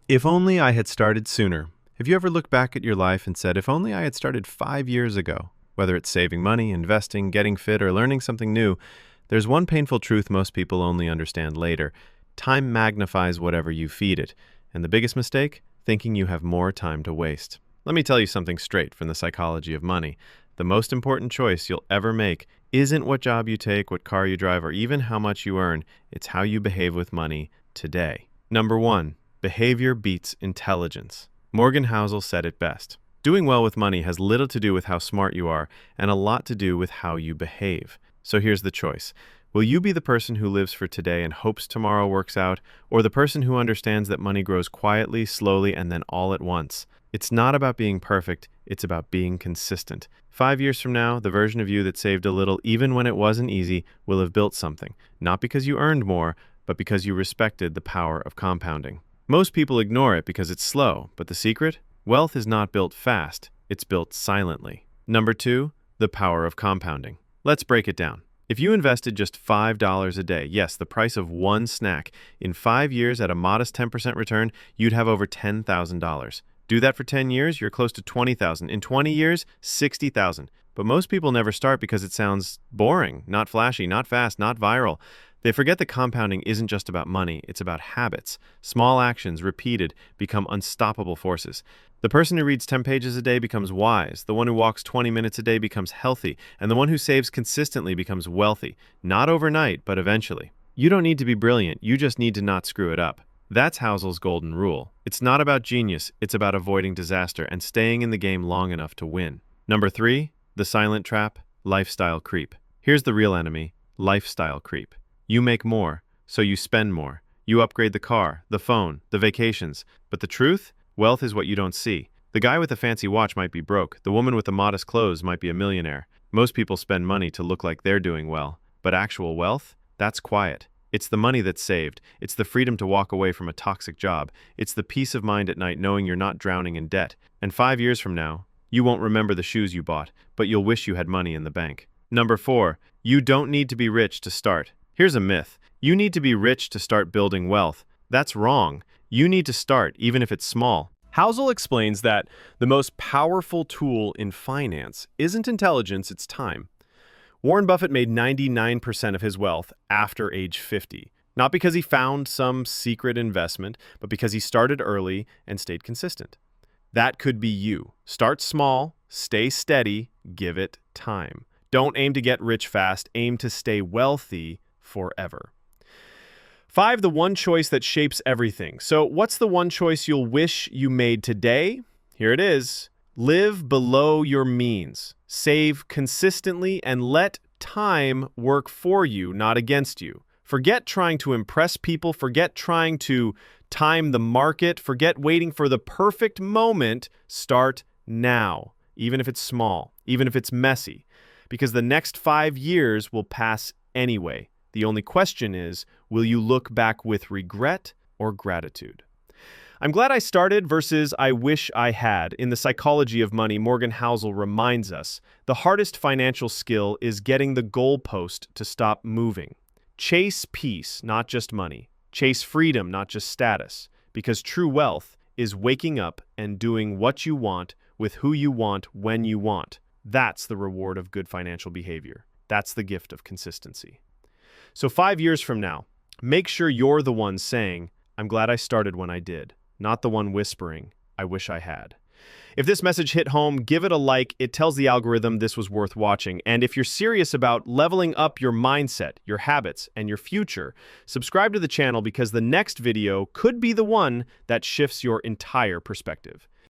If only I had started sooner. Have you ever looked back at your life and said, if only I had started 5 years ago? Whether it's saving money, investing, getting fit, or learning something new, there's one painful truth most people only understand later. Time magnifies whatever you feed it. And the biggest mistake? Thinking you have more time to waste. Let me tell you something straight from the psychology of money. The most important choice you'll ever make isn't what job you take, what car you drive, or even how much you earn. It's how you behave with money today. Number one, behavior beats intelligence. Morgan Housel said it best. Doing well with money has little to do with how smart you are and a lot to do with how you behave. So here's the choice. Will you be the person who lives for today and hopes tomorrow works out, or the person who understands that money grows quietly, slowly, and then all at once? It's not about being perfect, it's about being consistent. 5 years from now, the version of you that saved a little even when it wasn't easy will have built something, not because you earned more, but because you respected the power of compounding. Most people ignore it because it's slow, but the secret? Wealth is not built fast, it's built silently. Number two, the power of compounding. Let's break it down. If you invested just $5 a day, yes, the price of one snack, in 5 years at a modest 10% return, you'd have over $10,000. Do that for 10 years, you're close to $20,000. In 20 years, $60,000. But most people never start because it sounds boring, not flashy, not fast, not viral. They forget that compounding isn't just about money, it's about habits. Small actions, repeated, become unstoppable forces. The person who reads 10 pages a day becomes wise, the one who walks 20 minutes a day becomes healthy, and the one who saves consistently becomes wealthy. Not overnight, but eventually. You don't need to be brilliant, you just need to not screw it up. That's Housel's golden rule. It's not about genius, it's about avoiding disaster and staying in the game long enough to win. Number three, the silent trap, lifestyle creep. Here's the real enemy, lifestyle creep. You make more, so you spend more. You upgrade the car, the phone, the vacations. But the truth? Wealth is what you don't see. The guy with the fancy watch might be broke. The woman with the modest clothes might be a millionaire. Most people spend money to look like they're doing well. But actual wealth? That's quiet. It's the money that's saved. It's the freedom to walk away from a toxic job. It's the peace of mind at night knowing you're not drowning in debt. And 5 years from now, you won't remember the shoes you bought, but you'll wish you had money in the bank. Number four, you don't need to be rich to start. Here's a myth. You need to be rich to start building wealth. That's wrong. You need to start, even if it's small. Housel explains that the most powerful tool in finance isn't intelligence, it's time. Warren Buffett made 99% of his wealth after age 50. Not because he found some secret investment, but because he started early and stayed consistent. That could be you. Start small, stay steady, give it time. Don't aim to get rich fast, aim to stay wealthy forever. 5, the one choice that shapes everything. So what's the one choice you'll wish you made today? Here it is. Live below your means. Save consistently and let time work for you, not against you. Forget trying to impress people. Forget trying to time the market. Forget waiting for the perfect moment. Start now, even if it's small, even if it's messy, because the next 5 years will pass anyway. The only question is, will you look back with regret or gratitude? I'm glad I started versus I wish I had. In The Psychology of Money, Morgan Housel reminds us, the hardest financial skill is getting the goalpost to stop moving. Chase peace, not just money. Chase freedom, not just status. Because true wealth is waking up and doing what you want with who you want when you want. That's the reward of good financial behavior. That's the gift of consistency. So 5 years from now, make sure you're the one saying, I'm glad I started when I did, not the one whispering, I wish I had. If this message hit home, give it a like. It tells the algorithm this was worth watching. And if you're serious about leveling up your mindset, your habits, and your future, subscribe to the channel because the next video could be the one that shifts your entire perspective.